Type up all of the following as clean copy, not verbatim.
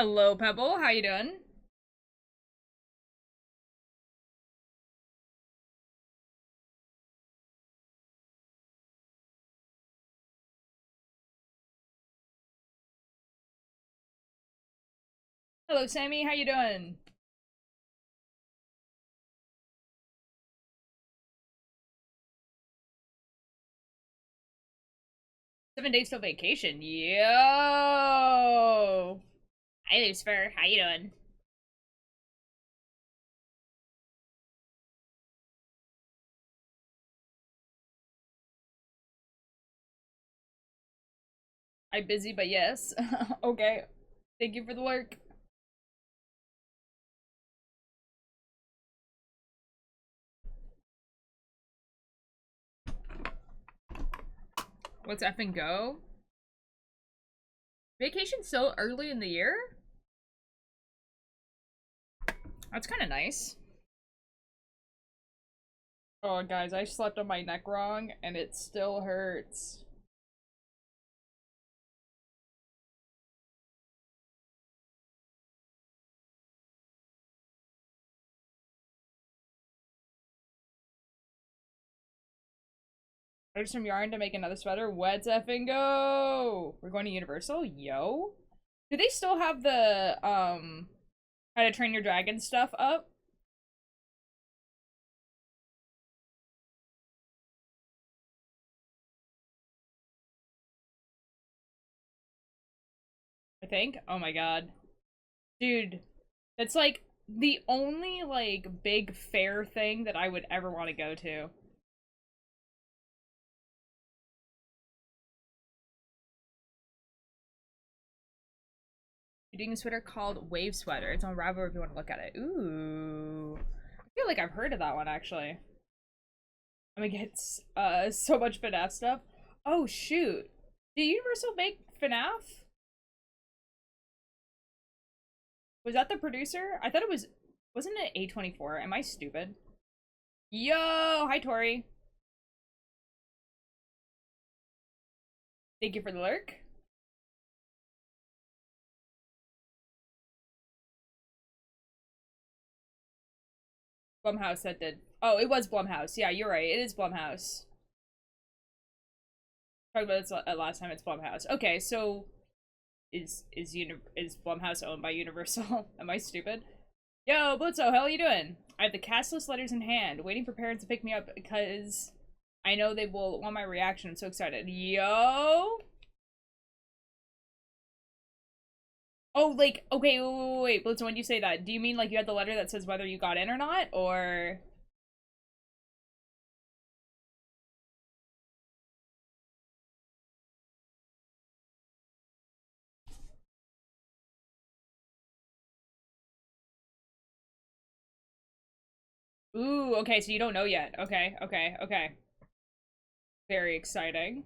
Hello, Pebble. How you doing? Hello, Sammy. How you doing? 7 days till vacation. Yo. Hi, Lucifer. How you doing? I'm busy, but yes. Okay. Thank you for the work. Let's effing go. Vacation so early in the year? That's kind of nice. Oh, guys, I slept on my neck wrong, and it still hurts. Order some yarn to make another sweater. Let's effing go! We're going to Universal? Yo? Do they still have the, How to Train Your Dragon stuff up? I think. Oh my god. Dude, that's like the only like big fair thing that I would ever want to go to. You're doing a sweater called Wave Sweater. It's on Ravelry if you want to look at it. Ooh. I feel like I've heard of that one actually. I'm gonna get so much FNAF stuff. Oh shoot. Did Universal make FNAF? Was that the producer? I thought it was. Wasn't it A24? Am I stupid? Yo! Hi, Tori. Thank you for the lurk. Blumhouse that did. Oh, it was Blumhouse. Yeah, you're right. It is Blumhouse. Talked about this last time. It's Blumhouse. Okay, so is Blumhouse owned by Universal? Am I stupid? Yo, Blitzo, how are you doing? I have the cast list letters in hand, waiting for parents to pick me up because I know they will want my reaction. I'm so excited. Yo! Oh, like, okay, wait, Blitzo, when you say that, do you mean like you had the letter that says whether you got in or not, or... Ooh, okay, so you don't know yet. Okay, okay, okay. Very exciting.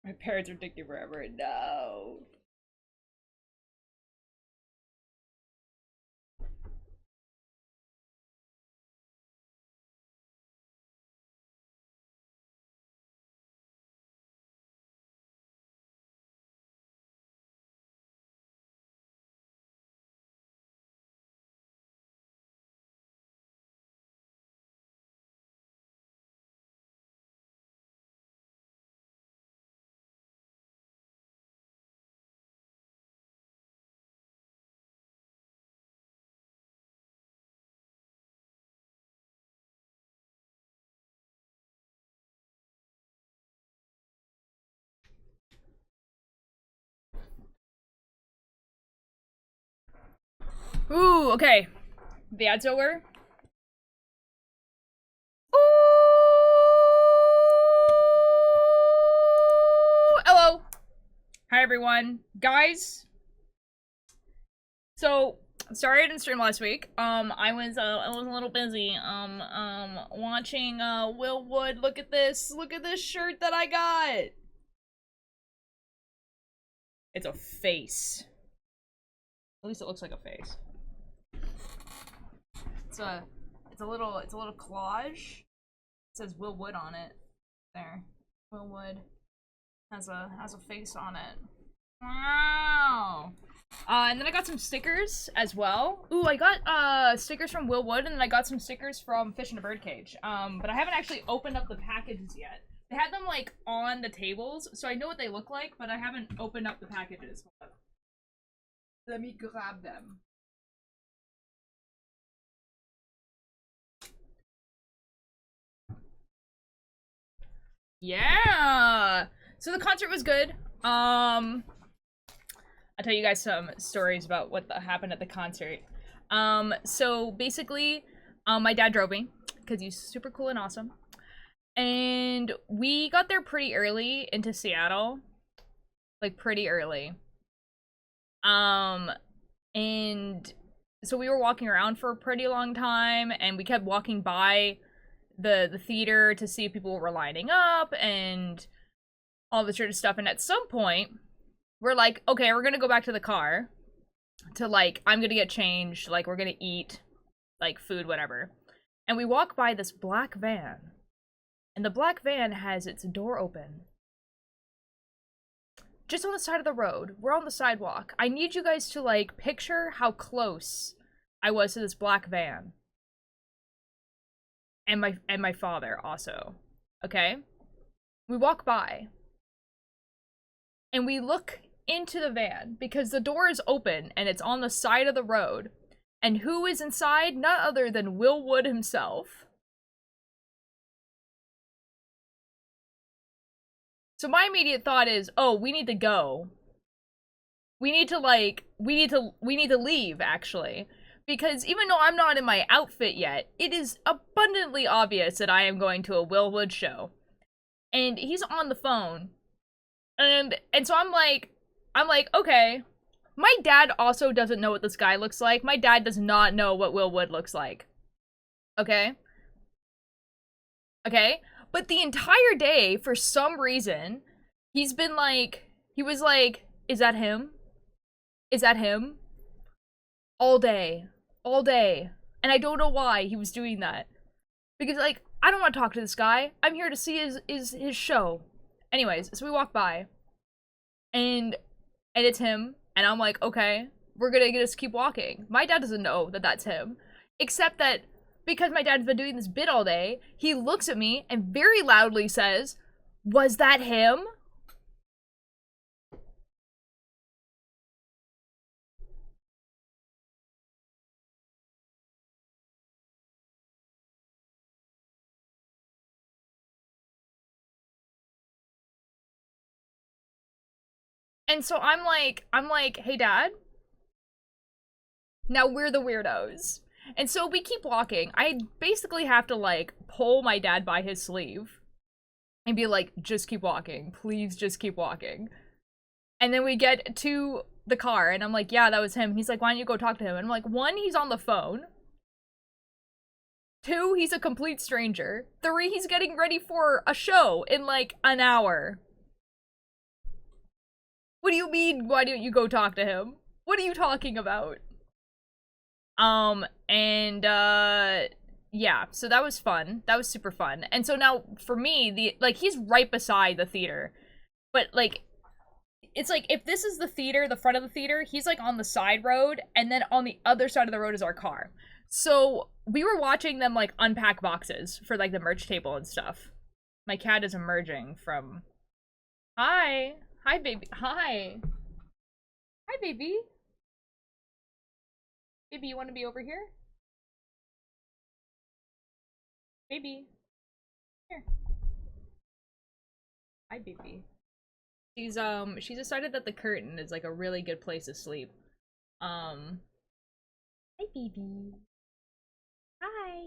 My parents are taking forever. No. Ooh, okay. The ad's over. Ooh, hello. How Hi everyone. Guys. So, sorry I didn't stream last week. I was a little busy watching Will Wood. Look at this. Look at this shirt that I got. It's a face. At least it looks like a face. It's a little collage. It says Will Wood on it. There. Will Wood has a face on it. Wow. And then I got some stickers as well. Ooh, I got stickers from Will Wood, and then I got some stickers from Fish in a Birdcage. But I haven't actually opened up the packages yet. They had them like on the tables, so I know what they look like, but I haven't opened up the packages. Let me grab them. Yeah. So the concert was good. I'll tell you guys some stories about what happened at the concert. So basically, my dad drove me because he's super cool and awesome. And we got there pretty early into Seattle. Like, pretty early. And so we were walking around for a pretty long time, and we kept walking by the theater to see if people were lining up and all this sort of stuff. And at some point, we're like, okay, we're gonna go back to the car to, like, I'm gonna get changed, like, we're gonna eat, like, food, whatever. And we walk by this black van, and the black van has its door open. Just on the side of the road. We're on the sidewalk. I need you guys to, like, picture how close I was to this black van. And my father also. Okay? We walk by. And we look into the van because the door is open and it's on the side of the road. And who is inside? None other than Will Wood himself. So my immediate thought is, oh, we need to go. We need to leave, actually. Because even though I'm not in my outfit yet, it is abundantly obvious that I am going to a Will Wood show. And he's on the phone. And so I'm like, okay. My dad also doesn't know what this guy looks like. My dad does not know what Will Wood looks like. Okay? Okay? But the entire day, for some reason, he's been like, he was like, is that him? Is that him? All day. All day. And I don't know why he was doing that. Because, like, I don't want to talk to this guy. I'm here to see his show. Anyways, so we walk by. And it's him. And I'm like, okay, we're gonna just keep walking. My dad doesn't know that that's him. Except that, because my dad's been doing this bit all day, he looks at me and very loudly says, was that him? And so I'm like, hey dad, now we're the weirdos. And so we keep walking. I basically have to, like, pull my dad by his sleeve and be like, just keep walking. Please just keep walking. And then we get to the car, and I'm like, yeah, that was him. He's like, why don't you go talk to him? And I'm like, 1, he's on the phone. 2, he's a complete stranger. 3, he's getting ready for a show in, like, an hour. What do you mean, why don't you go talk to him? What are you talking about? Yeah, so that was fun. That was super fun. And so now, for me, he's right beside the theater. But, like, it's like, if this is the theater, the front of the theater, he's, like, on the side road, and then on the other side of the road is our car. So, we were watching them, like, unpack boxes for, like, the merch table and stuff. My cat is emerging from... Hi! Hi, baby. Hi! Hi, baby! Baby, you want to be over here? Baby. Here. Hi, baby. She's decided that the curtain is, like, a really good place to sleep. Hi, baby. Hi.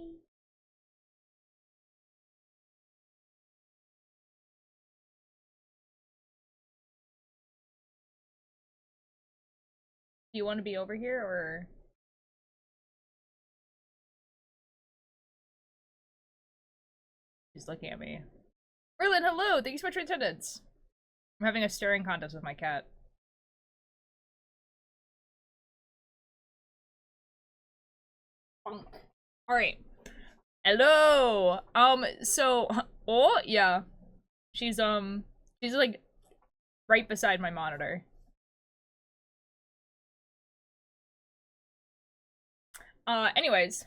Do you want to be over here, or? She's looking at me. Merlin, hello! Thank you so much for attendance. I'm having a staring contest with my cat. Alright. Hello! So, oh, yeah. She's like, right beside my monitor. Anyways.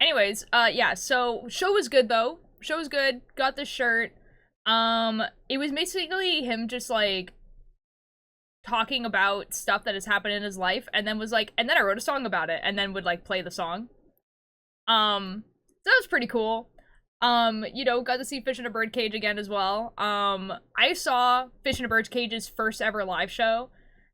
Anyways, yeah, so, show was good, though. Show was good. Got the shirt. It was basically him just, like, talking about stuff that has happened in his life, and then was like, and then I wrote a song about it, and then would, like, play the song. So that was pretty cool. You know, got to see Fish in a Birdcage again as well. I saw Fish in a Birdcage's first ever live show,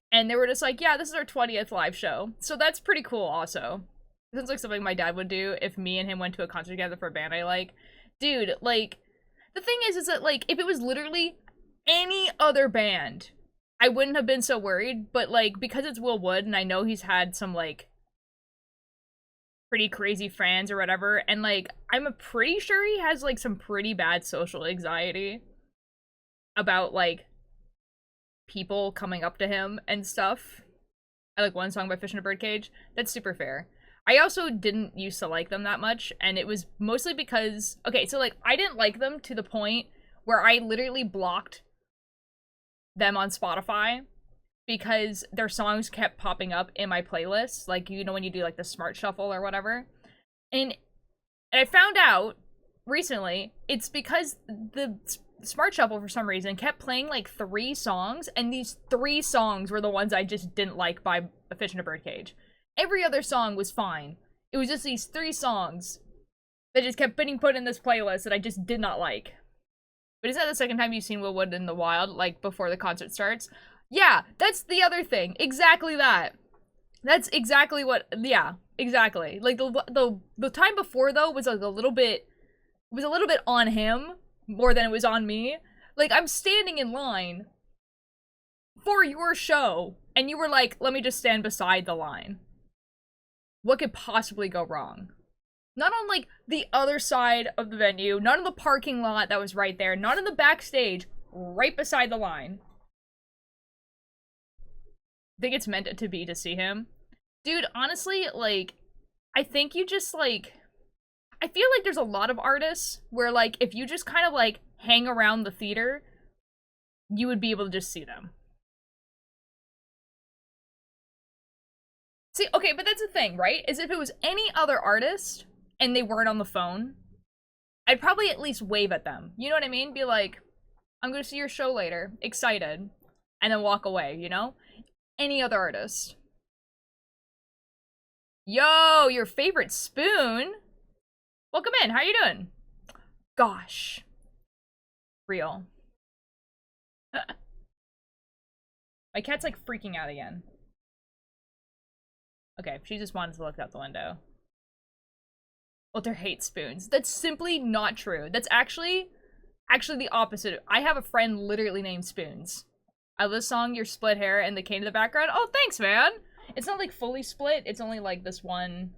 and they were just like, yeah, this is our 20th live show. So that's pretty cool also. It sounds like something my dad would do if me and him went to a concert together for a band I like. Dude, like, the thing is that, like, if it was literally any other band, I wouldn't have been so worried, but, like, because it's Will Wood, and I know he's had some, like, pretty crazy fans or whatever, and, like, I'm pretty sure he has, like, some pretty bad social anxiety about, like, people coming up to him and stuff. I like one song by Fish in a Birdcage. That's super fair. I also didn't used to like them that much, and it was mostly because, okay, so, like, I didn't like them to the point where I literally blocked them on Spotify because their songs kept popping up in my playlist, like, you know, when you do, like, the smart shuffle or whatever. And I found out recently it's because the smart shuffle, for some reason, kept playing, like, 3 songs, and these 3 songs were the ones I just didn't like by A Fish in a Birdcage. Every other song was fine. It was just these 3 songs that just kept getting put in this playlist that I just did not like. But is that the second time you've seen Will Wood in the wild, like, before the concert starts? Yeah, that's the other thing. Exactly that. That's exactly what, yeah, exactly. Like, the time before, though, was, like, a little bit on him more than it was on me. Like, I'm standing in line for your show, and you were like, let me just stand beside the line. What could possibly go wrong? Not on, like, the other side of the venue, not in the parking lot that was right there, not in the backstage, right beside the line. I think it's meant to be to see him. Dude, honestly, like, I think you just, like, I feel like there's a lot of artists where, like, if you just kind of, like, hang around the theater, you would be able to just see them. See, okay, but that's the thing, right? Is if it was any other artist and they weren't on the phone, I'd probably at least wave at them. You know what I mean? Be like, I'm gonna see your show later, excited, and then walk away, you know? Any other artist. Yo, your favorite spoon? Welcome in, how you doing? Gosh. Real. My cat's, like, freaking out again. Okay, she just wanted to look out the window. Walter hates spoons. That's simply not true. That's actually the opposite. I have a friend literally named Spoons. I love the song Your Split Hair and the cane in the background. Oh, thanks, man! It's not, like, fully split. It's only, like, this one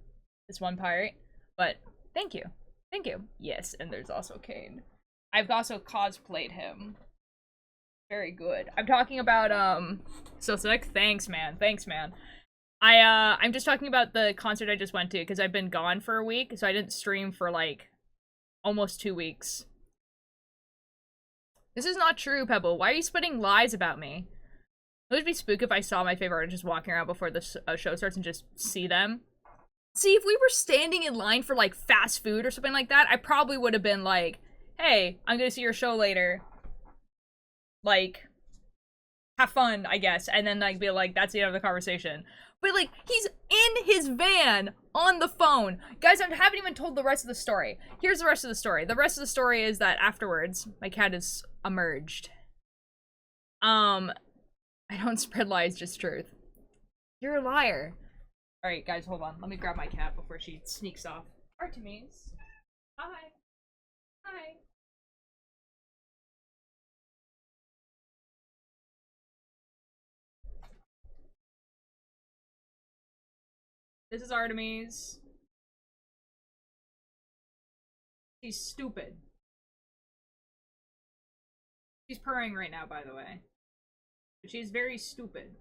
part. But, thank you. Thank you. Yes, and there's also Kane. I've also cosplayed him. Very good. I'm talking about, So Sick? Thanks, man. Thanks, man. I'm just talking about the concert I just went to, because I've been gone for a week, so I didn't stream for, like, almost 2 weeks. This is not true, Pebble. Why are you spreading lies about me? It would be spook if I saw my favorite artist just walking around before the show starts and just see them. See, if we were standing in line for, like, fast food or something like that, I probably would have been like, hey, I'm gonna see your show later. Like, have fun, I guess. And then, like, be like, that's the end of the conversation. But, like, he's in his van on the phone. Guys, I haven't even told the rest of the story. Here's the rest of the story. The rest of the story is that afterwards, my cat is emerged. I don't spread lies, just truth. You're a liar. Alright, guys, hold on. Let me grab my cat before she sneaks off. Artemis. Hi. Hi. This is Artemis. She's stupid. She's purring right now, by the way. But she's very stupid.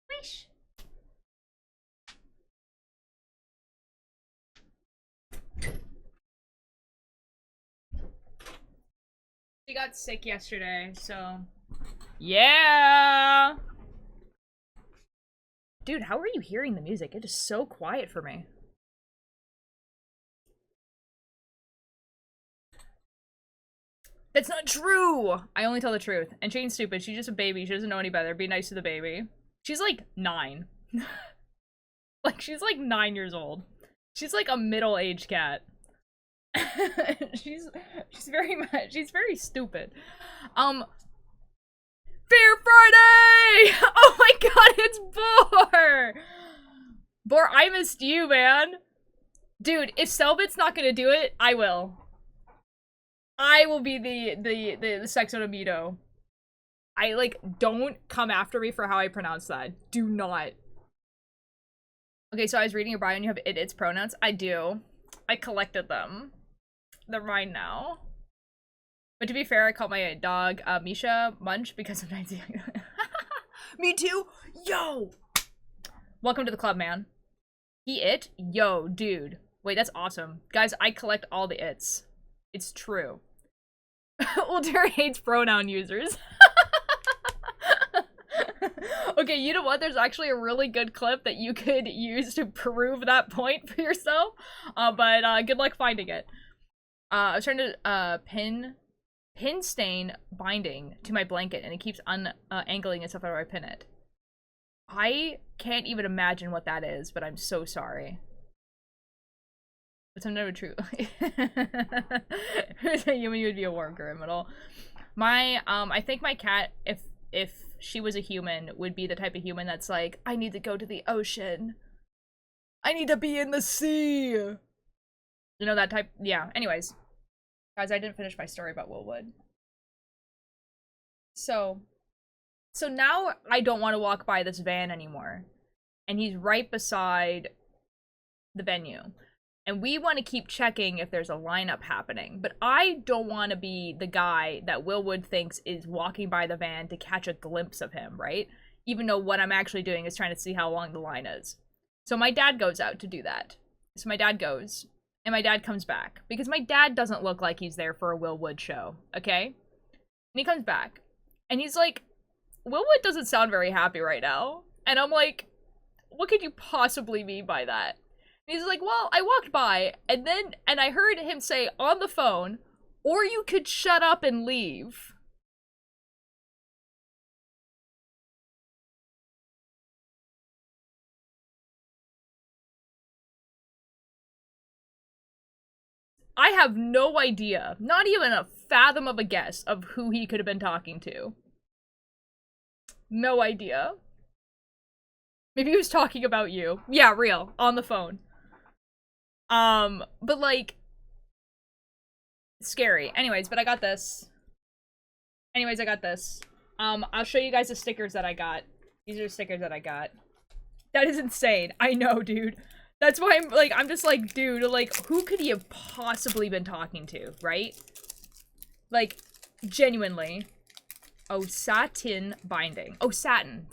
Wish. She got sick yesterday, so... Yeah! Dude, how are you hearing the music? It is so quiet for me. That's not true! I only tell the truth. And Shane's stupid. She's just a baby. She doesn't know any better. Be nice to the baby. She's like 9. Like, she's like 9 years old. She's like a middle-aged cat. she's very stupid. Fair Friday! Oh my god, it's Boar! Boar, I missed you, man. Dude, if Selbit's not gonna do it, I will. I will be the sex onomito. I, like, don't come after me for how I pronounce that. Do not. Okay, so I was reading your bio and you have its pronouns. I do. I collected them. They're mine now. But to be fair, I called my dog Misha Munch because sometimes he... Me too? Yo! Welcome to the club, man. It? Yo, dude. Wait, that's awesome. Guys, I collect all the its. It's true. Ulter hates pronoun users. Okay, you know what? There's actually a really good clip that you could use to prove that point for yourself. But good luck finding it. I was trying to pin stain binding to my blanket and it keeps angling itself after I pin it. I can't even imagine what that is, but I'm so sorry. But some never true. You would be a war criminal. My I think my cat, if she was a human, would be the type of human that's like, I need to go to the ocean. I need to be in the sea. You know, that type. Yeah. Anyways, guys, I didn't finish my story about Willwood. So now I don't want to walk by this van anymore. And he's right beside the venue. And we want to keep checking if there's a lineup happening. But I don't want to be the guy that Willwood thinks is walking by the van to catch a glimpse of him, right? Even though what I'm actually doing is trying to see how long the line is. So my dad goes out to do that. So my dad goes, and my dad comes back. Because my dad doesn't look like he's there for a Willwood show, okay? And he comes back. And he's like, Willwood doesn't sound very happy right now. And I'm like, what could you possibly mean by that? And he's like, well, I walked by, and I heard him say on the phone, or you could shut up and leave. I have no idea, not even a fathom of a guess of who he could have been talking to. No idea. Maybe he was talking about you. Yeah, real. On the phone. But like, scary. Anyways, but I got this. I'll show you guys the stickers that I got. These are the stickers that I got. That is insane. I know, dude. That's why I'm just like, dude, like, who could he have possibly been talking to, right? Like, genuinely. Oh, satin binding. Oh, satin.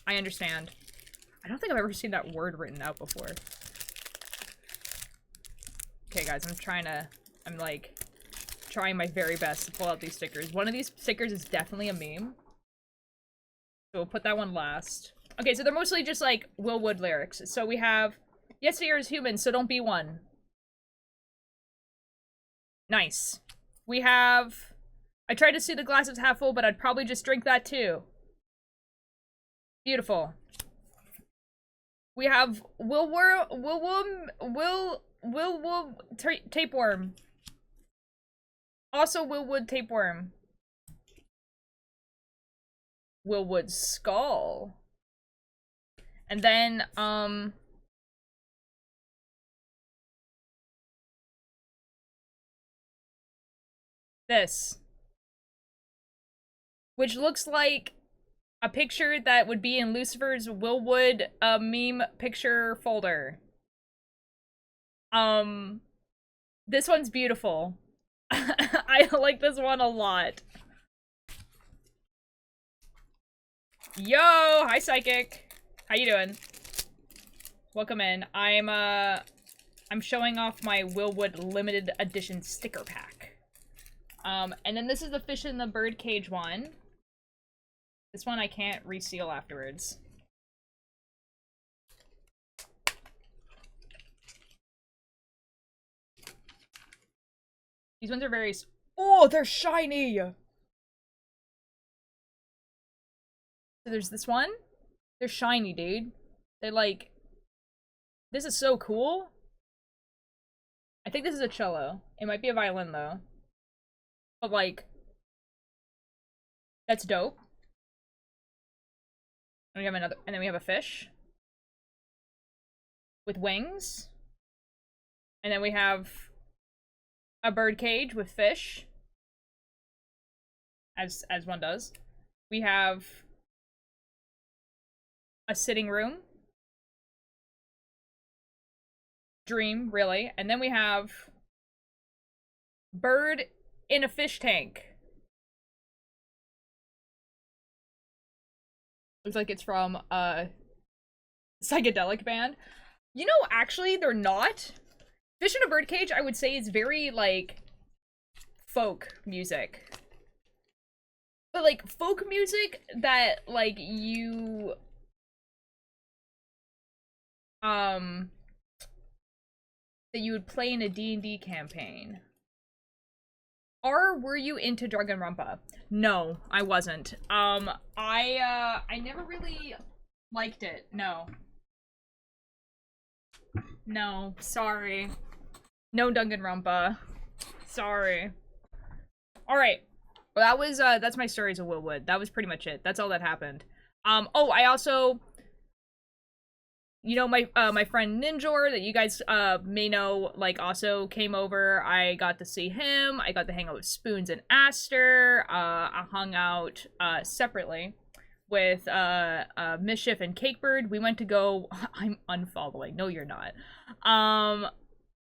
I understand. I don't think I've ever seen that word written out before. Okay, guys, I'm like, trying my very best to pull out these stickers. One of these stickers is definitely a meme. So we'll put that one last. Okay, so they're mostly just, like, Willwood lyrics. So we have, yes, you're as human, so don't be one. Nice. We have, I tried to see the glass as half full, but I'd probably just drink that too. Beautiful. We have tapeworm. Also Willwood tapeworm. Willwood skull. And then, this. which looks like a picture that would be in Lucifer's Willwood meme picture folder. This one's beautiful. I like this one a lot. Yo, hi Psychic. How you doing? Welcome in. I'm showing off my Willwood limited edition sticker pack. And then this is the fish in the birdcage one. This one I can't reseal afterwards. These ones are very... Oh, they're shiny! So there's this one. They're shiny, dude. They're like... This is so cool. I think this is a cello. It might be a violin, though. But, like... That's dope. And we have another... And then we have a fish. With wings. And then we have... a bird cage with fish. As one does. We have... a sitting room. Dream, really. And then we have... bird in a fish tank. Looks like it's from a psychedelic band. You know, actually, they're not. Fish in a birdcage, I would say, is very, like, folk music. But, like, folk music that, like, you... that you would play in a D&D campaign. Or were you into Drunkenrumpa? No, I wasn't. I never really liked it. No. No, sorry. No Danganronpa. Sorry. Alright. Well, that was, that's my stories of Willwood. That was pretty much it. That's all that happened. Oh, I also... You know, my friend Ninjor, that you guys, may know, like, also came over. I got to see him. I got to hang out with Spoons and Aster. I hung out, separately with, Mischief and Cakebird. We went to go... I'm unfollowing. No, you're not.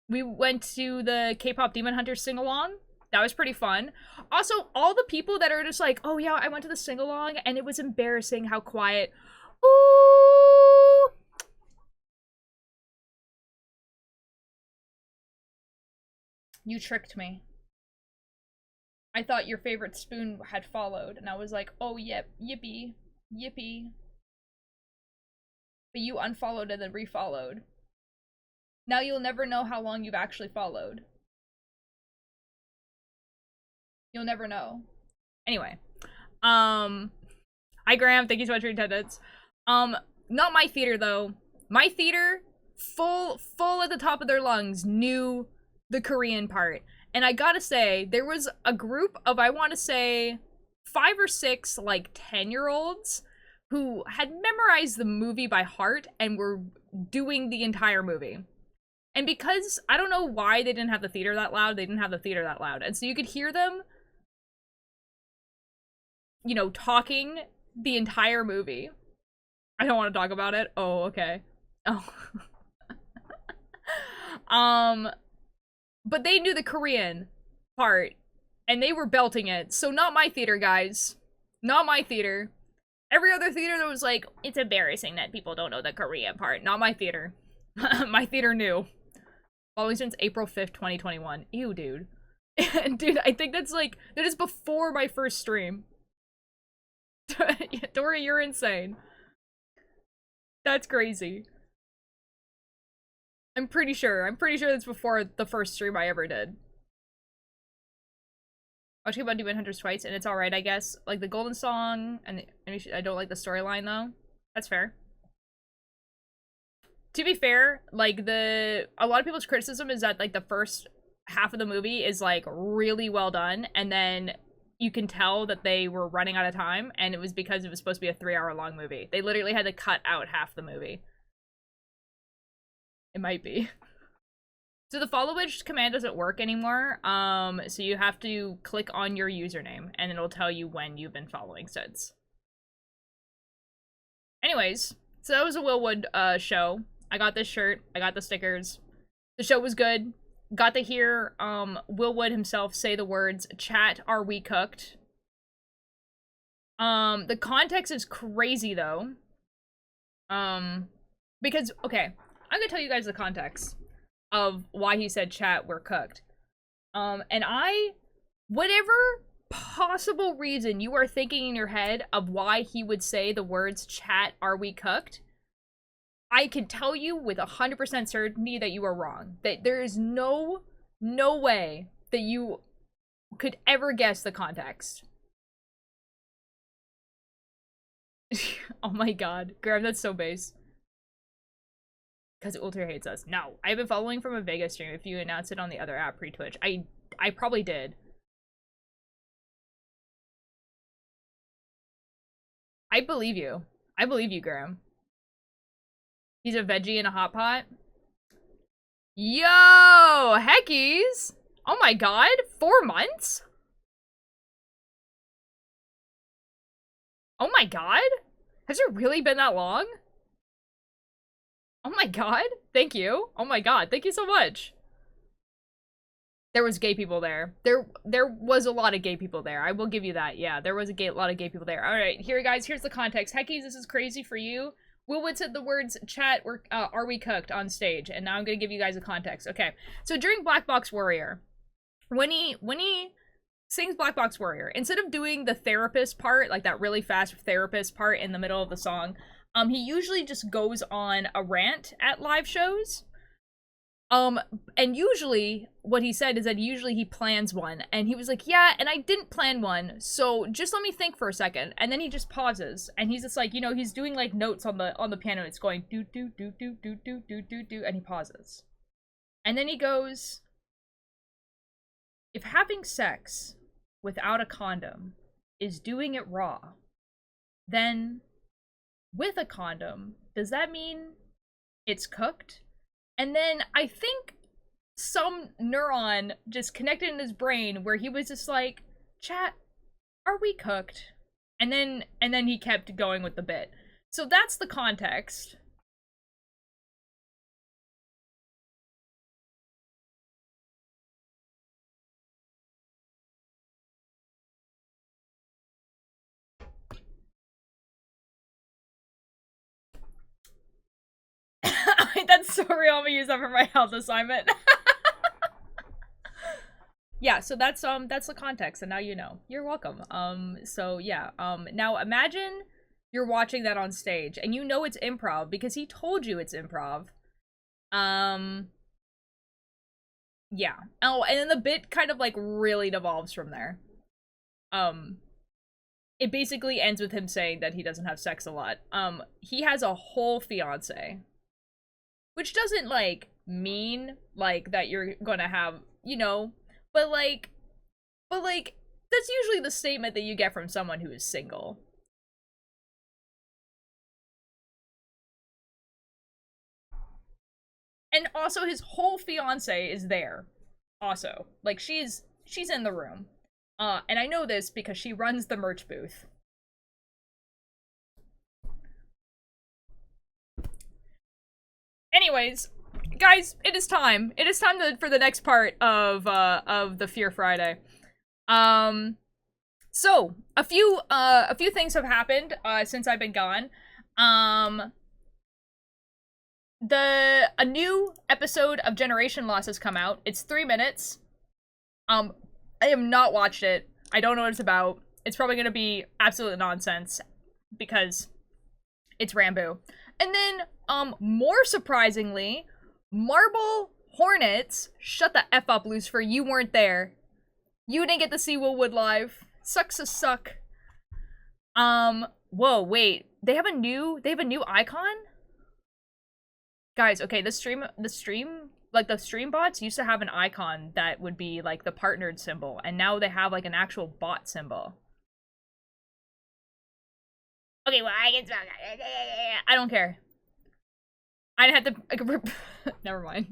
We went to the K-pop Demon Hunter sing-along. That was pretty fun. Also, all the people that are just like, oh yeah, I went to the sing-along, and it was embarrassing how quiet... Ooh... You tricked me. I thought your favorite spoon had followed, and I was like, oh, yep, yippee, yippee. But you unfollowed and then refollowed. Now you'll never know how long you've actually followed. You'll never know. Anyway. Hi, Graham. Thank you so much for your attendance. Not my theater, though. My theater, full at the top of their lungs, knew the Korean part. And I gotta say, there was a group of, I want to say, 5 or 6, like, 10-year-olds who had memorized the movie by heart and were doing the entire movie. And because, I don't know why they didn't have the theater that loud, and so you could hear them, you know, talking the entire movie. I don't want to talk about it. Oh, okay. Oh. But they knew the Korean part, and they were belting it. So not my theater, guys. Not my theater. Every other theater that was like, it's embarrassing that people don't know the Korean part. Not my theater. My theater knew. Following since April 5th, 2021. Ew, dude. Dude, I think that's like, that is before my first stream. Dory, you're insane. That's crazy. I'm pretty sure that's before the first stream I ever did. I watched about Demon Hunters twice, and it's alright, I guess. Like, the Golden Song, and I don't like the storyline, though. That's fair. To be fair, like, a lot of people's criticism is that, like, the first half of the movie is, like, really well done, and then you can tell that they were running out of time, and it was because it was supposed to be a 3-hour-long movie. They literally had to cut out half the movie. It might be. So the followage command doesn't work anymore. So you have to click on your username, and it'll tell you when you've been following since. Anyways, so that was a Willwood show. I got this shirt. I got the stickers. The show was good. Got to hear Willwood himself say the words, "Chat, are we cooked?" The context is crazy though. Because, okay, I'm gonna tell you guys the context of why he said, "Chat, we're cooked." And whatever possible reason you are thinking in your head of why he would say the words, "Chat, are we cooked?" I can tell you with 100% certainty that you are wrong. That there is no way that you could ever guess the context. Oh my god. Graham, that's so base. Because Ultra hates us. No, I've been following from a Vegas stream. If you announce it on the other app pre-Twitch. I probably did. I believe you. I believe you, Graham. He's a veggie in a hot pot. Yo! Heckies! Oh my god, 4 months? Oh my god? Has it really been that long? Oh my god, thank you. Oh my god, thank you so much. There was gay people there. There was a lot of gay people there. I will give you that. Yeah, there was a lot of gay people there. All right, here, guys, here's the context. Heckies, this is crazy for you. Willwood said the words, "Chat, are we cooked?" on stage, and now I'm gonna give you guys a context. Okay, so during Black Box Warrior, when he sings Black Box Warrior, instead of doing the therapist part, like that really fast therapist part in the middle of the song, he usually just goes on a rant at live shows. And usually what he said is that usually he plans one, and he was like, "Yeah, and I didn't plan one, so just let me think for a second." And then he just pauses, and he's just like, you know, he's doing like notes on the piano. It's going do do do do do do do do do, and he pauses, and then he goes, "If having sex without a condom is doing it raw, then with a condom, does that mean it's cooked?" And then I think some neuron just connected in his brain where he was just like, "Chat, are we cooked?" And then he kept going with the bit. So that's the context. That's so real. I'm gonna use that for my health assignment. Yeah, so that's the context, and now you know. You're welcome. So yeah, now imagine you're watching that on stage, and you know it's improv because he told you it's improv. Yeah. Oh, and then the bit kind of like really devolves from there. It basically ends with him saying that he doesn't have sex a lot. He has a whole fiance. Which doesn't, like, mean, like, that you're gonna have, you know, but like, that's usually the statement that you get from someone who is single. And also, his whole fiance is there, also. Like, she's in the room. And I know this because she runs the merch booth. Anyways, guys, it is time. It is time for the next part of the Fear Friday. So a few things have happened since I've been gone. A new episode of Generation Loss has come out. It's 3 minutes. I have not watched it. I don't know what it's about. It's probably gonna be absolute nonsense because it's Rambo. And then, more surprisingly, Marble Hornets, shut the F up, Lucifer, you weren't there. You didn't get to see Willwood live. Sucks to suck. Whoa, wait, they have a new icon? Guys, okay, the stream, like, the stream bots used to have an icon that would be, like, the partnered symbol, and now they have, like, an actual bot symbol. Okay, well, I don't care. I had to, like, never mind.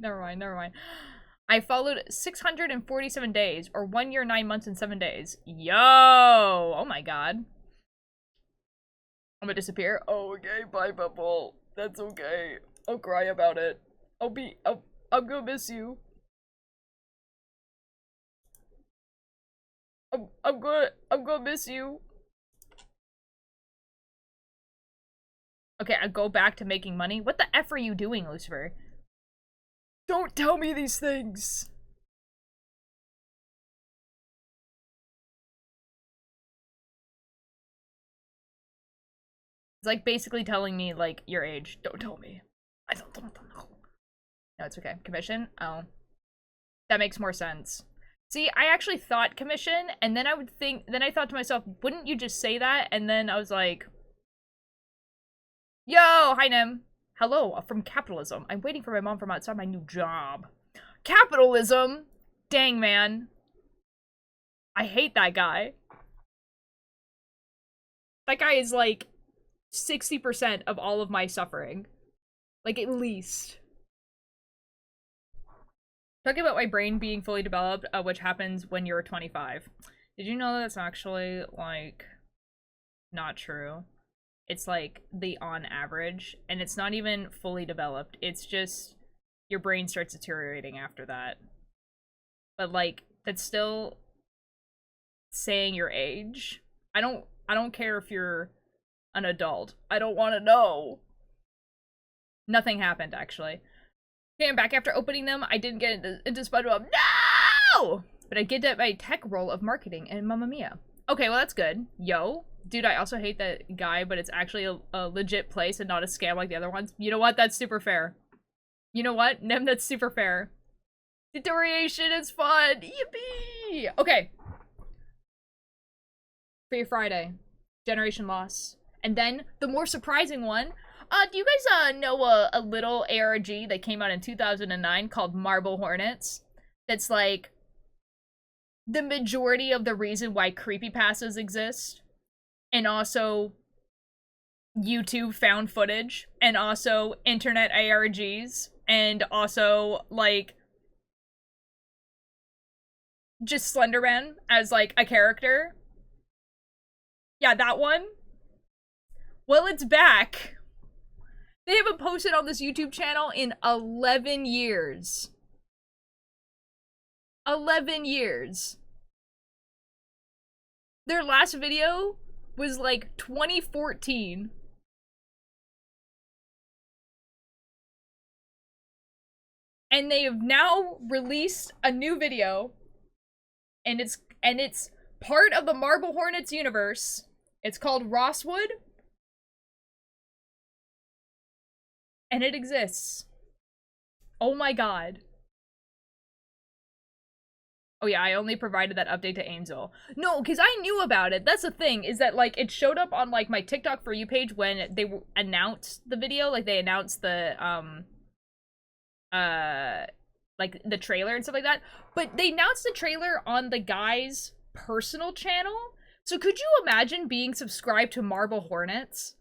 I followed 647 days, or 1 year, 9 months, and 7 days. Yo! Oh my god. I'm gonna disappear. Oh, okay, bye, Bubble. That's okay. I'll cry about it. I'm gonna miss you. I'm gonna miss you. Okay, I go back to making money. What the F are you doing, Lucifer? Don't tell me these things! It's like basically telling me, like, your age. Don't tell me. I don't know. No, it's okay. Commission? Oh. That makes more sense. See, I actually thought commission, and then I thought to myself, wouldn't you just say that? And then I was like, yo, hi, Nem. Hello, from capitalism. I'm waiting for my mom from outside my new job. Capitalism? Dang, man. I hate that guy. That guy is like 60% of all of my suffering. Like, at least. Talking about my brain being fully developed, which happens when you're 25. Did you know that's actually, like, not true? It's, like, the on average, and it's not even fully developed. It's just your brain starts deteriorating after that. But, like, that's still saying your age. I don't care if you're an adult. I don't want to know. Nothing happened, actually. Okay, I'm back after opening them. I didn't get into SpongeBob. No! But I get at my tech role of marketing and Mamma Mia. Okay, well, that's good. Yo. Dude, I also hate that guy, but it's actually a legit place and not a scam like the other ones. You know what? That's super fair. You know what? Nem, that's super fair. Deterioration is fun! Yippee! Okay. For your Friday. Generation Loss. And then, the more surprising one, do you guys know a little ARG that came out in 2009 called Marble Hornets? That's like the majority of the reason why creepypastas exist. And also YouTube found footage. And also internet ARGs. And also, like, just Slenderman as, like, a character. Yeah, that one. Well, it's back. They haven't posted on this YouTube channel in 11 years. 11 years. Their last video was like 2014. And they have now released a new video. And it's part of the Marble Hornets universe. It's called Rosswood. And it exists. Oh my god. Oh yeah, I only provided that update to Angel. No, because I knew about it. That's the thing, is that, like, it showed up on, like, my TikTok For You page when they announced the video. Like, they announced the, like, the trailer and stuff like that. But they announced the trailer on the guy's personal channel. So could you imagine being subscribed to Marble Hornets?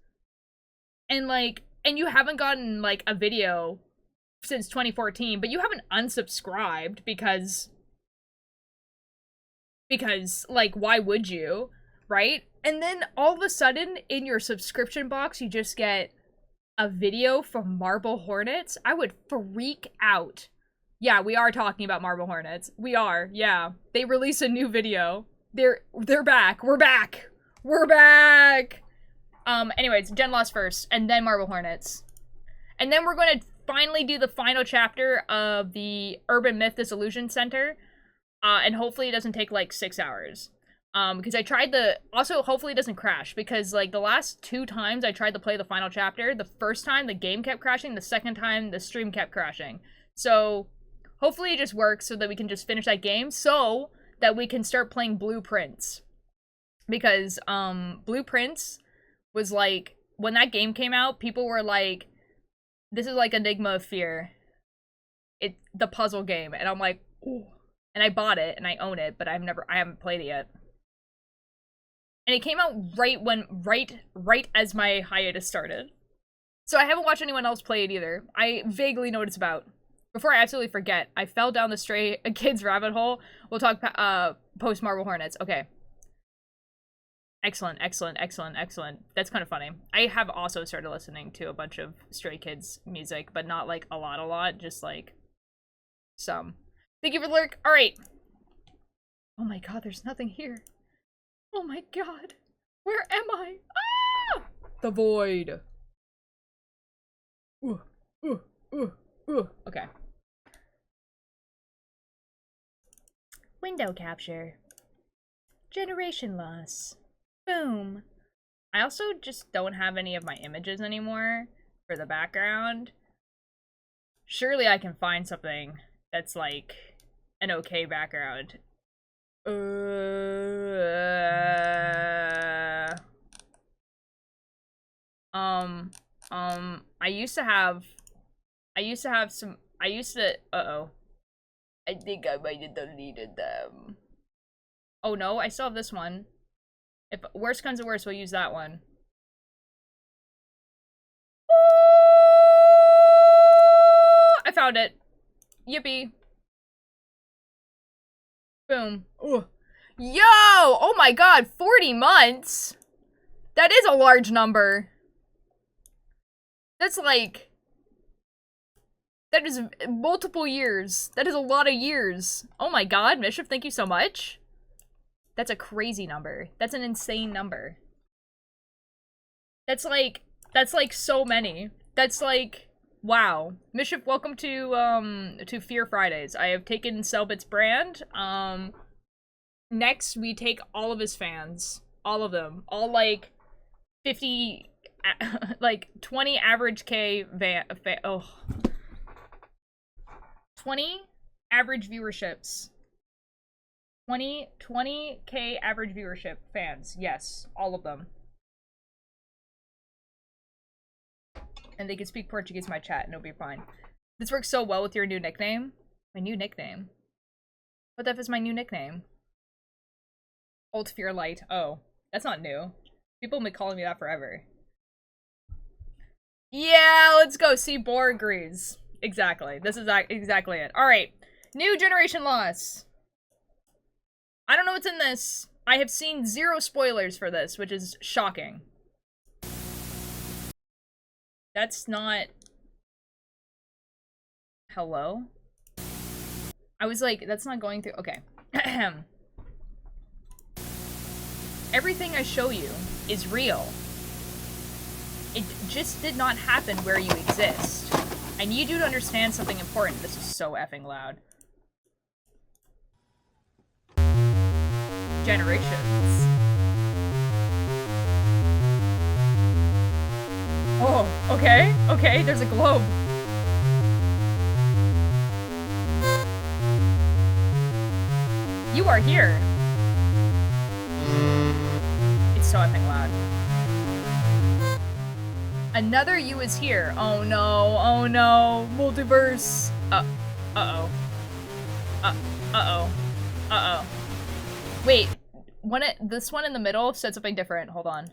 And, like, and you haven't gotten, like, a video since 2014, but you haven't unsubscribed because, like, why would you, right? And then all of a sudden, in your subscription box, you just get a video from Marble Hornets. I would freak out. Yeah, we are talking about Marble Hornets. We are, yeah. They released a new video. They're back. We're back. We're back! Anyways, Gen Loss first, and then Marble Hornets. And then we're gonna finally do the final chapter of the Urban Myth Dissolution Center. And hopefully it doesn't take, like, 6 hours. Because I tried also, hopefully it doesn't crash, because, like, the last 2 times I tried to play the final chapter, the first time the game kept crashing, the second time the stream kept crashing. So, hopefully it just works so that we can just finish that game, so that we can start playing Blueprints. Because, Blueprints was, like, when that game came out, people were like, this is like Enigma of Fear. The puzzle game. And I'm like, ooh. And I bought it, and I own it, but I haven't played it yet. And it came out right as my hiatus started. So I haven't watched anyone else play it either. I vaguely know what it's about. Before I absolutely forget, I fell down the stray kids rabbit hole. We'll talk post Marble Hornets. Okay. Excellent, excellent, excellent, excellent. That's kind of funny. I have also started listening to a bunch of Stray Kids music, but not like a lot, just like some. Thank you for the lurk. All right. Oh my god, there's nothing here. Oh my god. Where am I? Ah! The void. Okay. Window capture. Generation loss. Boom. I also just don't have any of my images anymore for the background. Surely I can find something that's like an okay background. Uh-oh. I think I might have deleted them. Oh no, I still have this one. If worst comes to worst, we'll use that one. I found it. Yippee. Boom. Ooh. Yo! Oh my god, 40 months? That is a large number. That's like... That is multiple years. That is a lot of years. Oh my god, Mischief, thank you so much. That's a crazy number. That's an insane number. That's like so many. That's like, wow. Mischief, welcome to Fear Fridays. I have taken Selbit's brand. Next we take all of his fans. All of them. All like 50, like 20 average K oh. 20 average viewerships. 20K average viewership fans. Yes, all of them. And they can speak Portuguese in my chat and it'll be fine. This works so well with your new nickname. My new nickname. What the F is my new nickname? Old Fear Light. Oh, that's not new. People have been calling me that forever. Yeah, let's go. See, Boar agrees. Exactly. This is exactly it. Alright. New generation loss. I don't know what's in this. I have seen 0 spoilers for this, which is shocking. That's not... Hello? I was like, that's not going through... Okay. Everything I show you is real. It just did not happen where you exist. I need you to understand something important. This is so effing loud. Generations. Oh, okay, okay, there's a globe. You are here. It's so effing loud. Another you is here. Oh no, oh no. Multiverse. Uh-oh. Uh-oh. Uh-oh. Wait, this one in the middle said something different. Hold on.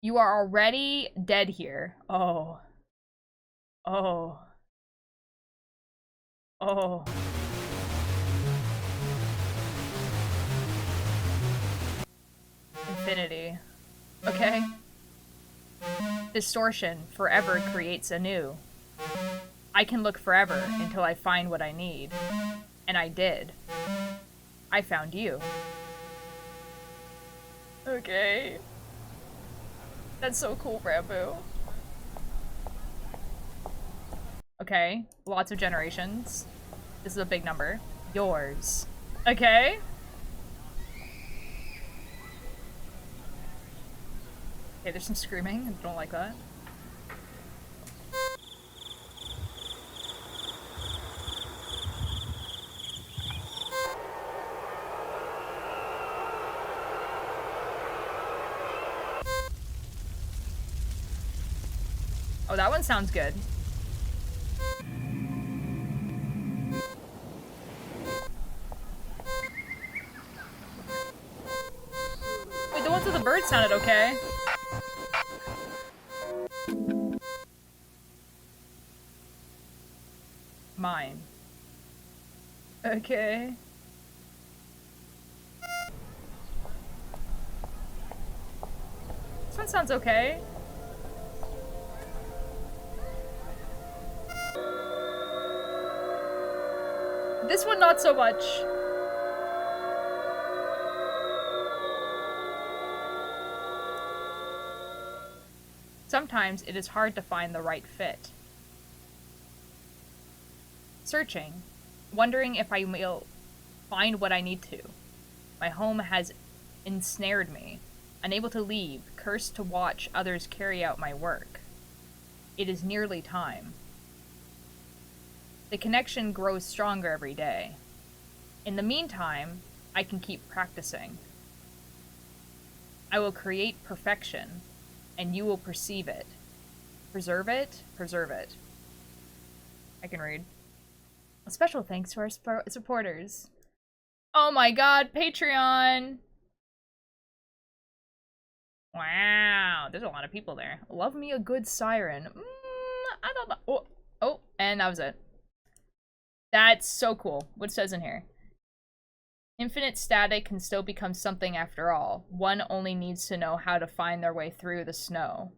You are already dead here. Oh. Oh. Oh. Infinity. Okay. Distortion forever creates anew. I can look forever until I find what I need. And I did. I found you. Okay. That's so cool, Rambo. Okay. Lots of generations. This is a big number. Yours. Okay. Okay, there's some screaming. I don't like that. Oh, that one sounds good. Wait, the ones with the bird sounded okay. Okay. This one sounds okay. This one not so much. Sometimes it is hard to find the right fit. Searching, wondering if I will find what I need to. My home has ensnared me, unable to leave, cursed to watch others carry out my work. It is nearly time. The connection grows stronger every day. In the meantime, I can keep practicing. I will create perfection, and you will perceive it. Preserve it, preserve it. I can read. A special thanks to our supporters. Oh my god, Patreon! Wow, there's a lot of people there. Love me a good siren. I don't know. Oh, and that was it. That's so cool. What it says in here. Infinite static can still become something after all. One only needs to know how to find their way through the snow.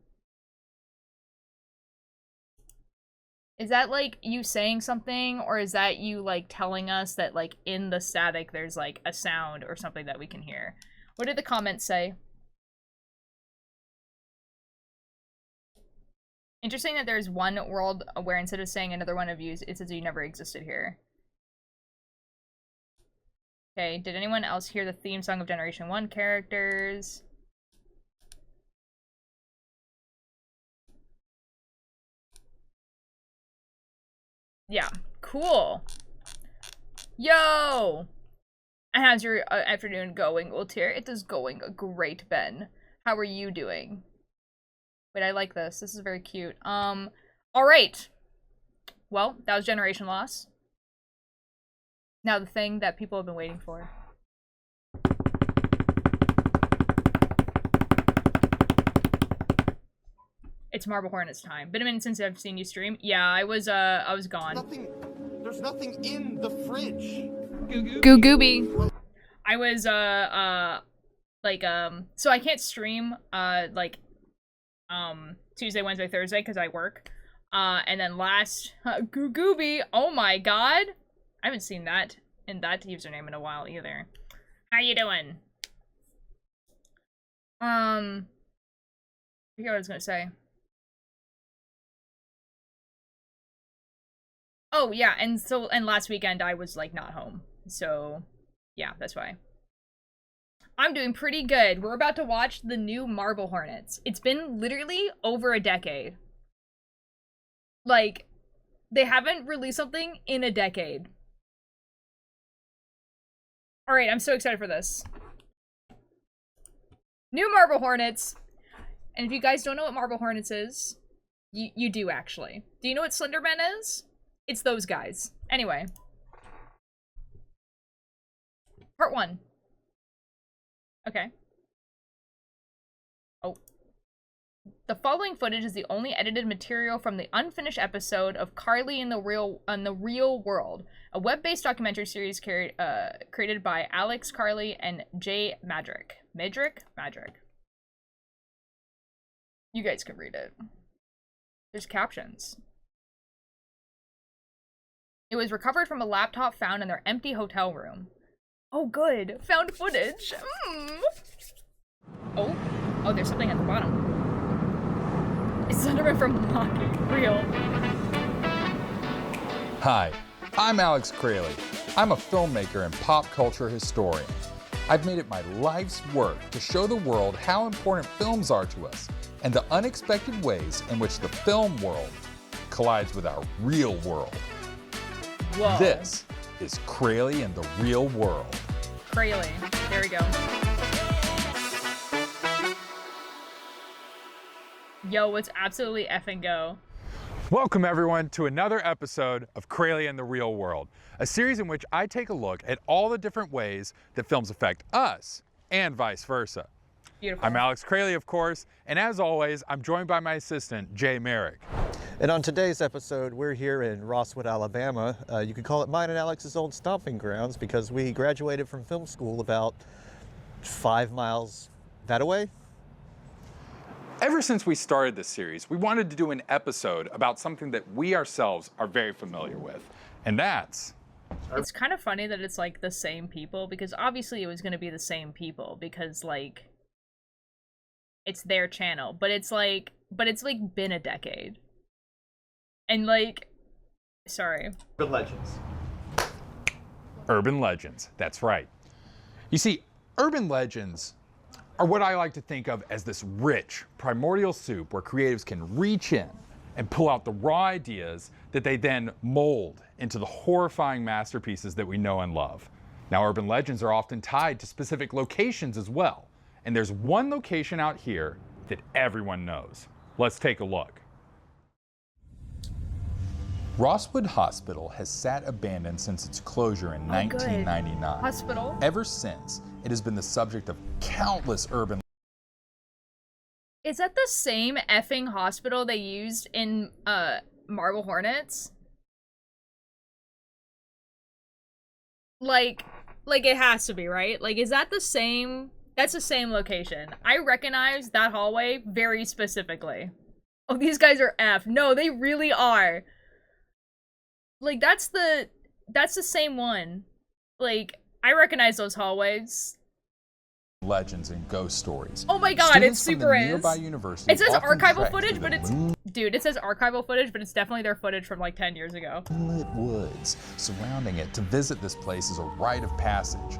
Is that like you saying something, or is that you like telling us that like in the static there's like a sound or something that we can hear? What did the comments say? Interesting that there's one world where instead of saying another one of you, it says you never existed here. Okay, did anyone else hear the theme song of Generation 1 characters? Yeah, cool. Yo! How's your afternoon going, Ultir? It is going great, Ben. How are you doing? Wait, I like this. This is very cute. Alright. Well, that was Generation Loss. Now the thing that people have been waiting for. It's Marble Hornets time. Been a minute since I've seen you stream. Yeah, I was gone. There's nothing in the fridge. Goo Gooby. I was, so I can't stream, Tuesday, Wednesday, Thursday, because I work. And then last, Goo Gooby, oh my god. I haven't seen that in that username in a while either. How you doing? I forget what I was gonna say. Oh yeah, and last weekend I was like not home. So yeah, that's why. I'm doing pretty good. We're about to watch the new Marble Hornets. It's been literally over a decade. Like, they haven't released something in a decade. Alright, I'm so excited for this. New Marble Hornets. And if you guys don't know what Marble Hornets is, you do actually. Do you know what Slenderman is? It's those guys. Anyway. Part 1. Okay. Oh. The following footage is the only edited material from the unfinished episode of Carly in the Real World, a web-based documentary series created by Alex Carly and Jay Madrick. Madrick. You guys can read it. There's captions. It was recovered from a laptop found in their empty hotel room. Oh, good. Found footage. Oh, there's something at the bottom. It's Slenderman from Real. Hi, I'm Alex Crayley. I'm a filmmaker and pop culture historian. I've made it my life's work to show the world how important films are to us and the unexpected ways in which the film world collides with our real world. Whoa. This is Crayley in the Real World. Crayley. There we go. Yo, let's absolutely effing go. Welcome everyone to another episode of Crayley in the Real World, a series in which I take a look at all the different ways that films affect us and vice versa. Beautiful. I'm Alex Crayley, of course, and as always, I'm joined by my assistant, Jay Merrick. And on today's episode, we're here in Rosswood, Alabama. You could call it mine and Alex's old stomping grounds because we graduated from film school about 5 miles that away. Ever since we started this series, we wanted to do an episode about something that we ourselves are very familiar with, and that's... It's kind of funny that it's like the same people, because obviously it was going to be the same people because like it's their channel, but it's like been a decade. And like, sorry. Urban legends. Urban legends, that's right. You see, urban legends are what I like to think of as this rich, primordial soup where creatives can reach in and pull out the raw ideas that they then mold into the horrifying masterpieces that we know and love. Now, urban legends are often tied to specific locations as well, and there's one location out here that everyone knows. Let's take a look. Rosswood Hospital has sat abandoned since its closure in 1999. Hospital. Ever since, it has been the subject of countless urban. Is that the same effing hospital they used in Marble Hornets? Like it has to be, right? Like, is that the same? That's the same location. I recognize that hallway very specifically. Oh, these guys are F. No, they really are. Like, that's the same one. Like, I recognize those hallways. Legends and ghost stories. Oh my god, Students it's from the super nearby is. university It says often archival trek footage, through but the it's... Dude, it says archival footage, but it's definitely their footage from like 10 years ago. moonlit woods surrounding it. To visit this place is a rite of passage,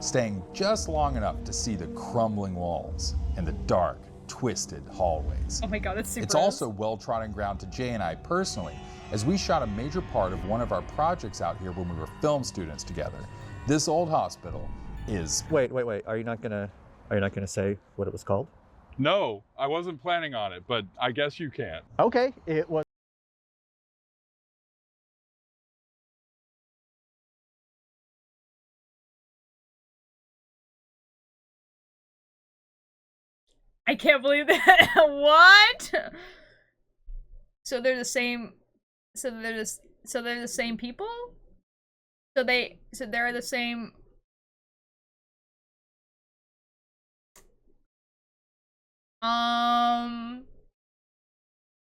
staying just long enough to see the crumbling walls and the dark, twisted hallways. Oh my god, that's super It's also well-trodden ground to Jay and I personally, as we shot a major part of one of our projects out here when we were film students together. This old hospital is... Wait. Are you not gonna say what it was called? No, I wasn't planning on it, but I guess you can. Okay, it was. I can't believe that. What? So they're the same. So they're the same people. So they're the same.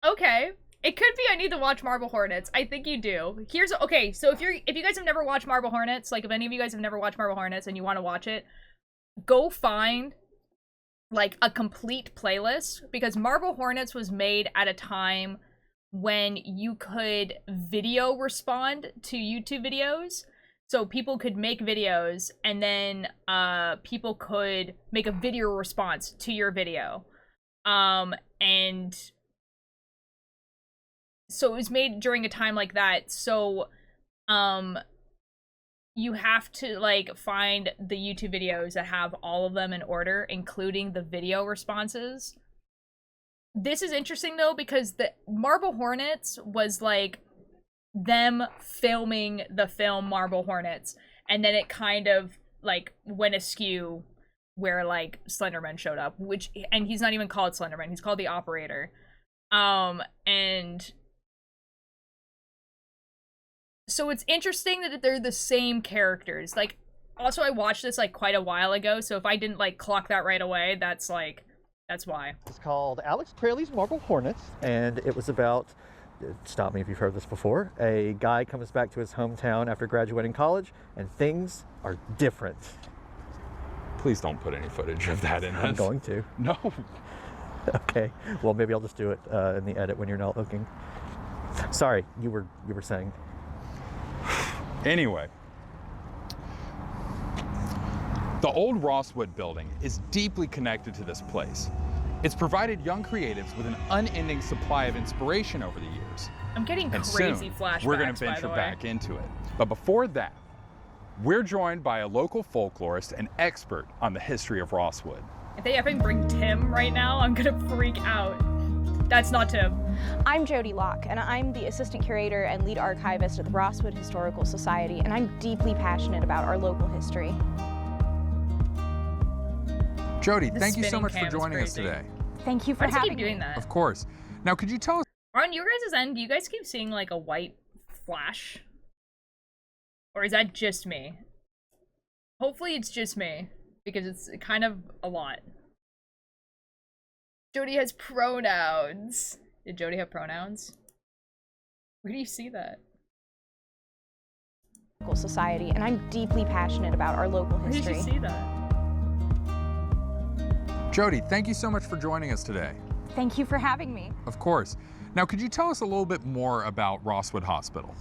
Okay. It could be I need to watch Marble Hornets. I think you do. Okay, so if you guys have never watched Marble Hornets, like if any of you guys have never watched Marble Hornets and you want to watch it, go find like a complete playlist, because Marble Hornets was made at a time when you could video respond to YouTube videos. So people could make videos and then people could make a video response to your video. And so it was made during a time like that. So you have to like find the YouTube videos that have all of them in order, including the video responses. This is interesting though, because the Marble Hornets was like them filming the film Marble Hornets, and then it kind of like went askew where like Slenderman showed up, and he's not even called Slenderman, he's called the Operator. And so it's interesting that they're the same characters. Like, also I watched this like quite a while ago, so if I didn't like clock that right away, that's why. It's called Alex Crayley's Marble Hornets, and it was about, stop me if you've heard this before, a guy comes back to his hometown after graduating college, and things are different. Please don't put any footage of that in. I'm going to. No. Okay, well maybe I'll just do it in the edit when you're not looking. Sorry, you were saying. Anyway, the old Rosswood building is deeply connected to this place. It's provided young creatives with an unending supply of inspiration over the years. I'm getting And crazy soon, flashbacks, we're going to by the venture way. back into it. But before that, we're joined by a local folklorist and expert on the history of Rosswood. If they ever bring Tim right now, I'm gonna freak out. That's not Tim. I'm Jody Locke, and I'm the assistant curator and lead archivist at the Rosswood Historical Society, and I'm deeply passionate about our local history. Jody, The thank you so spinning much for cam is joining us crazy. today. Thank you for Why does he having keep doing me. that? Of course. Now, could you tell us Aren't On your guys' end, do you guys keep seeing like a white flash? Or is that just me? Hopefully it's just me, because it's kind of a lot. Jody has pronouns. Did Jody have pronouns? Where do you see that? Society, and I'm deeply passionate about our local history. Where did you see that? Jody, thank you so much for joining us today. Thank you for having me. Of course. Now, could you tell us a little bit more about Rosswood Hospital?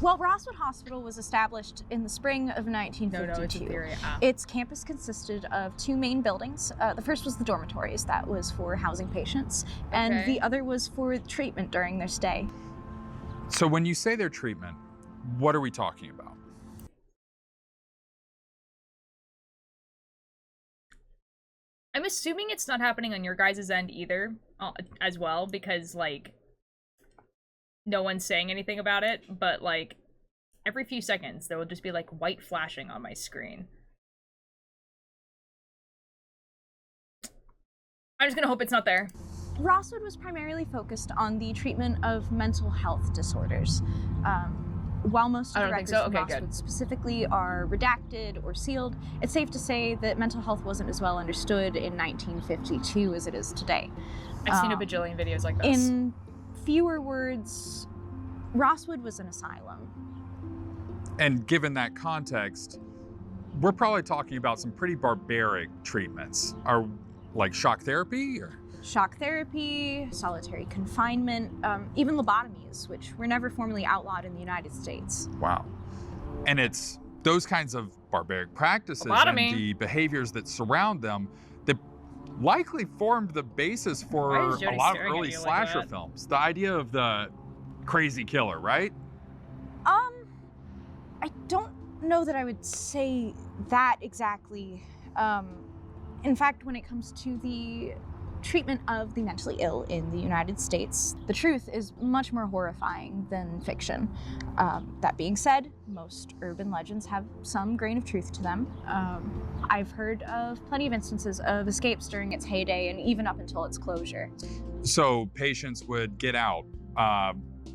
Well, Rosswood Hospital was established in the spring of 1952. No, it's a theory. Its campus consisted of two main buildings. The first was the dormitories, that was for housing patients, and the other was for treatment during their stay. So when you say their treatment, what are we talking about? I'm assuming it's not happening on your guys' end either, as well, because, like, no one's saying anything about it, but, like, every few seconds there will just be, like, white flashing on my screen. I'm just gonna hope it's not there. Rosswood was primarily focused on the treatment of mental health disorders. While most of the records from Rosswood specifically are redacted or sealed, it's safe to say that mental health wasn't as well understood in 1952 as it is today. I've seen a bajillion videos like this. In fewer words, Rosswood was an asylum. And given that context, we're probably talking about some pretty barbaric treatments. Are like shock therapy or? Shock therapy, solitary confinement, even lobotomies, which were never formally outlawed in the United States. Wow. And it's those kinds of barbaric practices and the behaviors that surround them that likely formed the basis for a lot of early slasher films. The idea of the crazy killer, right? I don't know that I would say that exactly. In fact, when it comes to the treatment of the mentally ill in the United States, the truth is much more horrifying than fiction. That being said, most urban legends have some grain of truth to them. I've heard of plenty of instances of escapes during its heyday and even up until its closure. So patients would get out.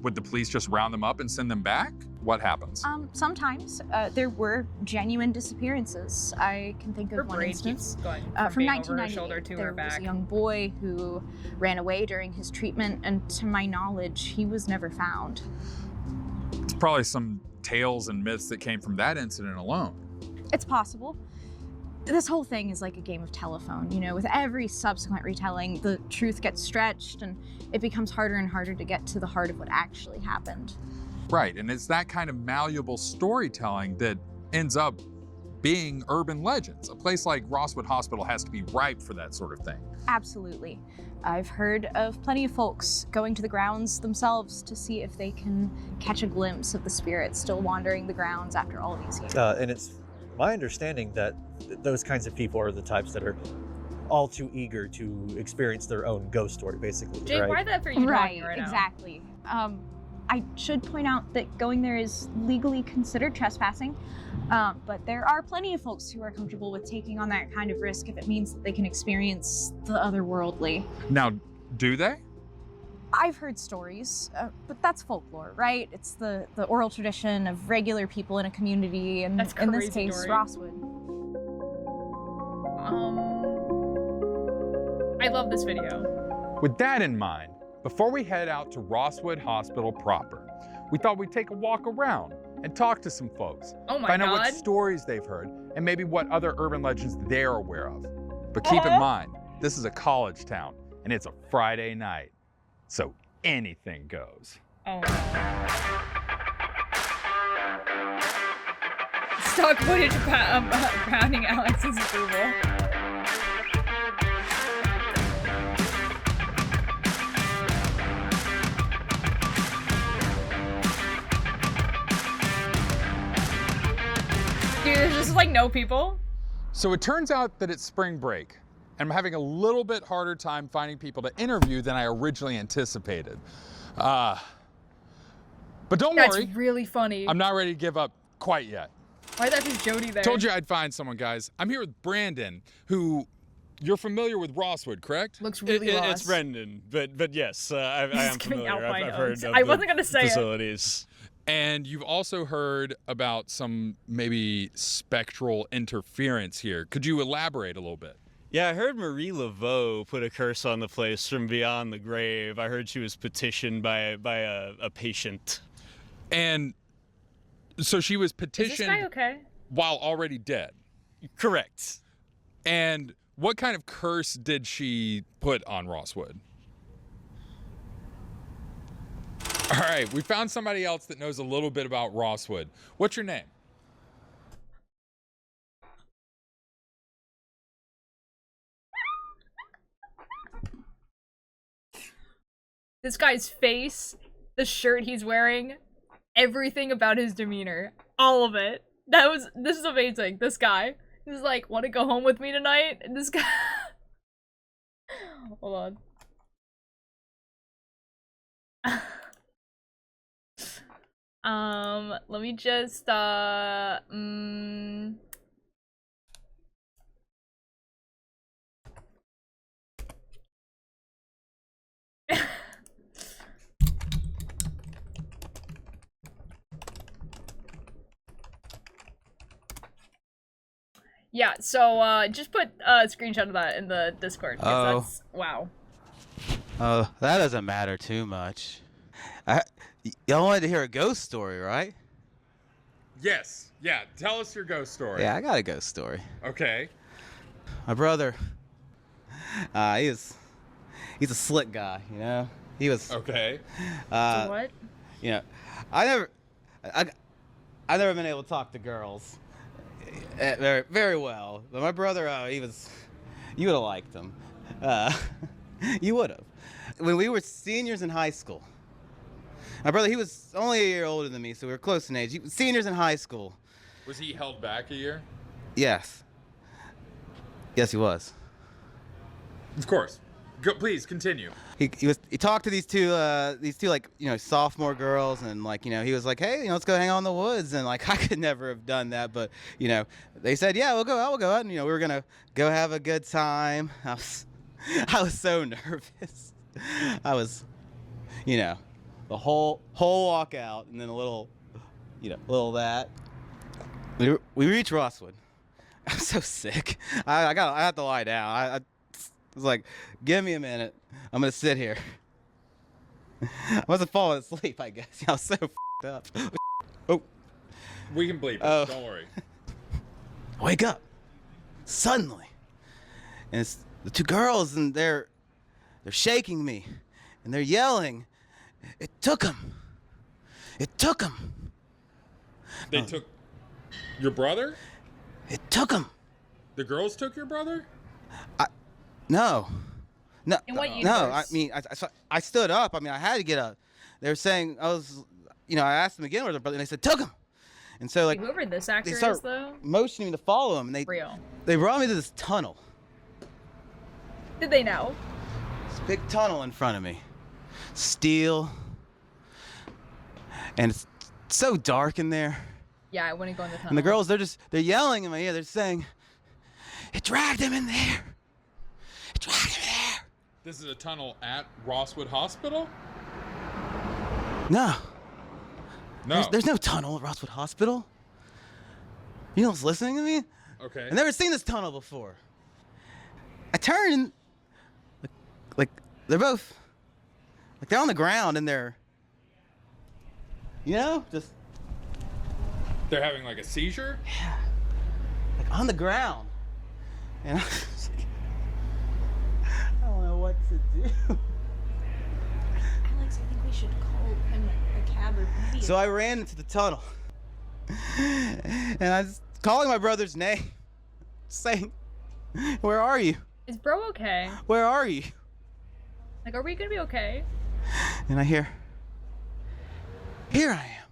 Would the police just round them up and send them back? What happens? Sometimes there were genuine disappearances. I can think of one instance from 1998. There was a young boy who ran away during his treatment, and to my knowledge, he was never found. It's probably some tales and myths that came from that incident alone. It's possible. This whole thing is like a game of telephone, you know, with every subsequent retelling, the truth gets stretched and it becomes harder and harder to get to the heart of what actually happened. Right, and it's that kind of malleable storytelling that ends up being urban legends. A place like Rosswood Hospital has to be ripe for that sort of thing. Absolutely. I've heard of plenty of folks going to the grounds themselves to see if they can catch a glimpse of the spirit still wandering the grounds after all these years. And it's my understanding that those kinds of people are the types that are all too eager to experience their own ghost story, basically. Jay, why that for you right now? Exactly. I should point out that going there is legally considered trespassing, but there are plenty of folks who are comfortable with taking on that kind of risk if it means that they can experience the otherworldly. Now, do they? I've heard stories, but that's folklore, right? It's the oral tradition of regular people in a community, and in this case, Rosswood. I love this video. With that in mind, before we head out to Rosswood Hospital proper, we thought we'd take a walk around and talk to some folks. Find out what stories they've heard and maybe what other urban legends they're aware of. But keep in mind, this is a college town and it's a Friday night, so anything goes. Oh. Stock footage pounding Alex's approval. Dude, there's just like no people. So it turns out that it's spring break, and I'm having a little bit harder time finding people to interview than I originally anticipated. But don't worry. That's really funny. I'm not ready to give up quite yet. Why that is Jody there? Told you I'd find someone, guys. I'm here with Brandon, who you're familiar with Rosswood, correct? Looks really lost. It's Brendan, but yes, I am giving familiar. Alpine I've heard notes. of I the wasn't gonna say it. facilities. And you've also heard about some maybe spectral interference here. Could you elaborate a little bit? Yeah, I heard Marie Laveau put a curse on the place from beyond the grave. I heard she was petitioned by a patient. And so she was Is this petitioned guy okay? while already dead. Correct. And what kind of curse did she put on Rosswood? All right, we found somebody else that knows a little bit about Rosswood. What's your name? This guy's face, the shirt he's wearing, everything about his demeanor, all of it. This is amazing. This guy. He's like, want to go home with me tonight? And this guy. Hold on. Let me just, yeah, so, just put a screenshot of that in the Discord. Oh. That's, wow. Oh, that doesn't matter too much. Y'all wanted to hear a ghost story, right? Yes. Yeah, tell us your ghost story. Yeah, I got a ghost story. Okay. My brother, he's a slick guy, you know? He was, Okay. What? you know, I've never been able to talk to girls very, very well. But my brother, you would have liked him. You would have. When we were seniors in high school, my brother, he was only a year older than me, so we were close in age. Seniors in high school. Was he held back a year? Yes. Yes, he was. Of course. Please continue. He talked to these two like, you know, sophomore girls, and like, you know, he was like, hey, you know, let's go hang out in the woods, and like I could never have done that, but you know, they said, yeah, we'll go out, and you know, we were gonna go have a good time. I was so nervous. I was, you know, the whole walk out, and then a little that. We reached Rosswood. I'm so sick. I had to lie down. I was like, give me a minute. I'm gonna sit here. I wasn't falling asleep, I guess. I was so f***ed up. Oh. We can bleep it. Oh. Don't worry. Wake up. Suddenly. And it's the two girls, and they're shaking me, and they're yelling. It took them. It took them. They took your brother? It took them. The girls took your brother? No. In what No, universe? I mean, I stood up. I mean, I had to get up. They were saying, I asked them again where their brother, and they said, took him. And so, like, Whoever this actor they is, start though, motioning me to follow him, and real. they brought me to this tunnel. Did they know? This big tunnel in front of me. Steel. And it's so dark in there. Yeah, I wouldn't go in the tunnel. And the girls, they're yelling in my ear. They're saying, it dragged him in there. It dragged him in there. This is a tunnel at Rosswood Hospital? No. No. There's no tunnel at Rosswood Hospital. You know what's listening to me? Okay. I've never seen this tunnel before. I turn and like they're both like they're on the ground, and they're, you know, just They're having like a seizure? like on the ground. And I was like, I don't know what to do. Alex, I think we should call him a cab or maybe. So I ran into the tunnel. And I was calling my brother's name, saying, where are you? Is bro okay? Where are you? Like, are we gonna be okay? And I hear, here I am.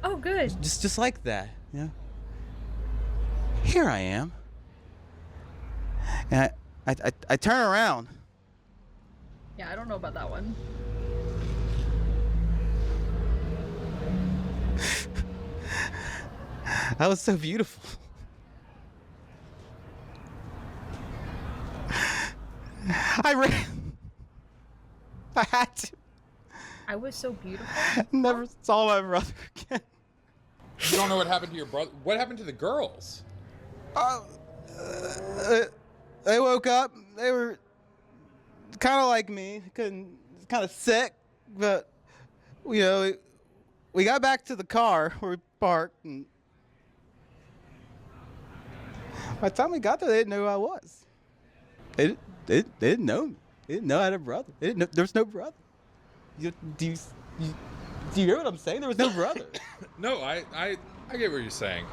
Oh, good. Just like that, you know? Here I am. And I turn around. Yeah, I don't know about that one. That was so beautiful. I had to. I was so beautiful. Never saw my brother again. You don't know what happened to your brother? What happened to the girls? They woke up. They were kind of like me, kind of sick, but you know, we got back to the car where we parked, and by the time we got there, they didn't know who I was. They didn't know me. They didn't know I had a brother. They didn't know, there was no brother. Do you hear what I'm saying? There was no brother. No, I get what you're saying.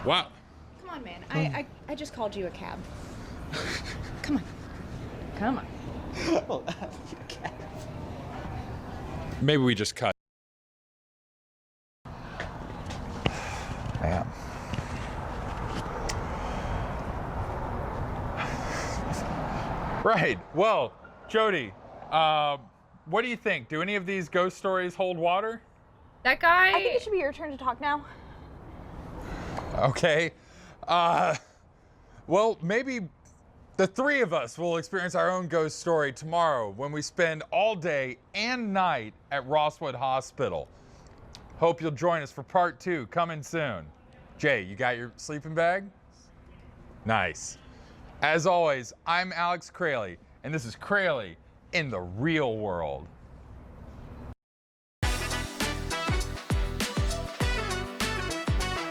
Wow. Come on, man. I just called you a cab. Come on. Come on. Well, a cab. Maybe we just cut. Man. Right. Well, Jody, what do you think? Do any of these ghost stories hold water? That guy. I think it should be your turn to talk now. Okay. Well, maybe the three of us will experience our own ghost story tomorrow when we spend all day and night at Rosswood Hospital. Hope you'll join us for part 2, coming soon. Jay, you got your sleeping bag? Nice. As always, I'm Alex Crayley, and this is Crayley in the Real World.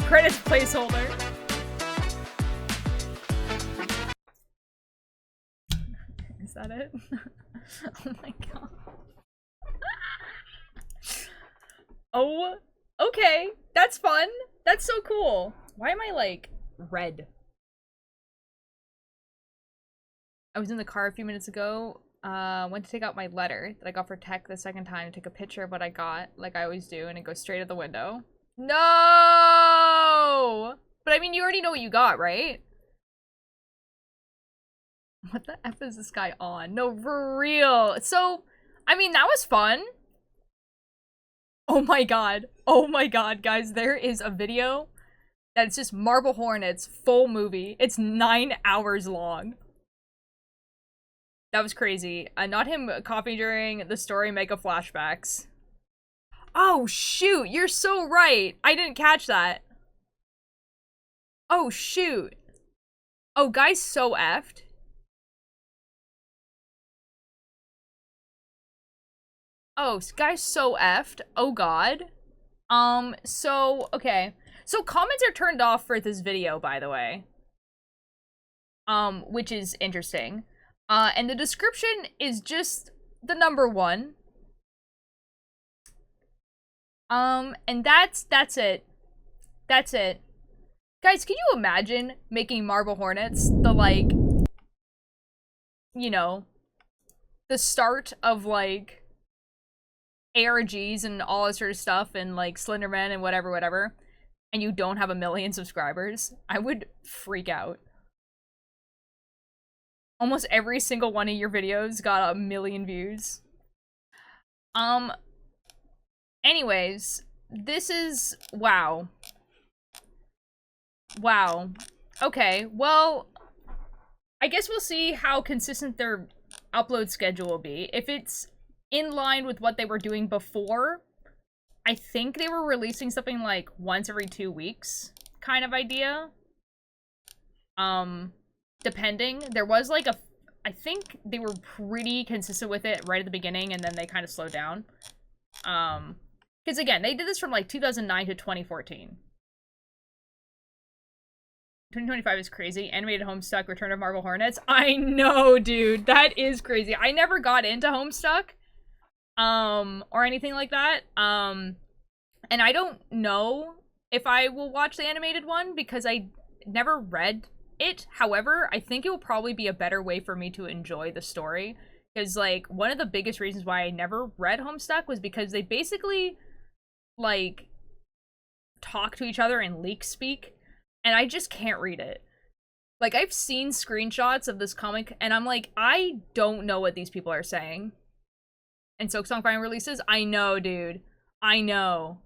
Credits placeholder. Is that it? Oh my god. Oh, okay. That's fun. That's so cool. Why am I like red? I was in the car a few minutes ago. Went to take out my letter that I got for tech the second time to take a picture of what I got, like I always do, and it goes straight at the window. No! But I mean, you already know what you got, right? What the F is this guy on? No, for real. So, I mean, that was fun. Oh my god. Oh my god, guys. There is a video that's just Marble Hornets full movie. It's 9 hours long. That was crazy. Not him coughing during the story, mega flashbacks. Oh, shoot. You're so right. I didn't catch that. Oh, shoot. Oh, guy's so effed. Oh, guy's so effed. Oh, God. So, okay. So, comments are turned off for this video, by the way. Which is interesting. And the description is just the number 1. And that's it. That's it. Guys, can you imagine making Marble Hornets the, like, you know, the start of, like, ARGs and all that sort of stuff and, like, Slenderman and whatever, and you don't have 1 million subscribers? I would freak out. Almost every single one of your videos got 1 million views. Anyways, this is... wow. Wow. Okay, well, I guess we'll see how consistent their upload schedule will be. If it's in line with what they were doing before, I think they were releasing something like once every 2 weeks kind of idea. Depending. There was like I think they were pretty consistent with it right at the beginning, and then they kind of slowed down. Because again, they did this from like 2009 to 2014. 2025 is crazy. Animated Homestuck, Return of Marble Hornets. I know, dude. That is crazy. I never got into Homestuck. Or anything like that. And I don't know if I will watch the animated one because I never read it. However, I think it will probably be a better way for me to enjoy the story. Because, like, one of the biggest reasons why I never read Homestuck was because they basically, like, talk to each other in leak speak. And I just can't read it. Like, I've seen screenshots of this comic, and I'm like, I don't know what these people are saying. And Soak Song finally releases? I know, dude. I know.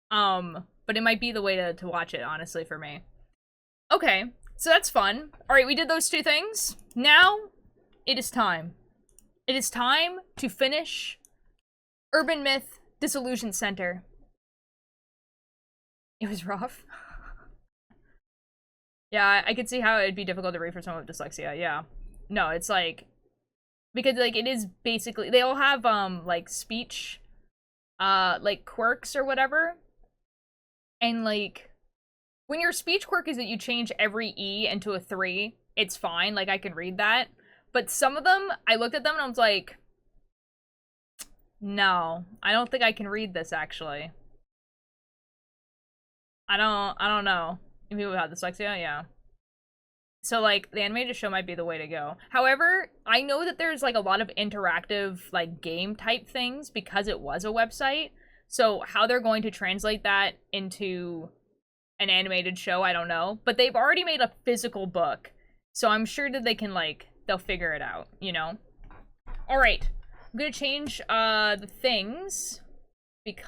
But it might be the way to watch it, honestly, for me. Okay, so that's fun. Alright, we did those 2 things. Now, it is time. It is time to finish Urban Myth Dissolution Center. It was rough. Yeah, I could see how it'd be difficult to read for someone with dyslexia, yeah. No, it's like, because like it is basically, they all have like speech, like quirks or whatever. And like, when your speech quirk is that you change every E into a 3, it's fine, like I can read that. But some of them, I looked at them and I was like, no, I don't think I can read this actually. I don't know. People without dyslexia, yeah. So like the animated show might be the way to go. However, I know that there's like a lot of interactive like game type things because it was a website. So how they're going to translate that into an animated show, I don't know. But they've already made a physical book. So I'm sure that they can like, they'll figure it out, you know? All right, I'm gonna change the things because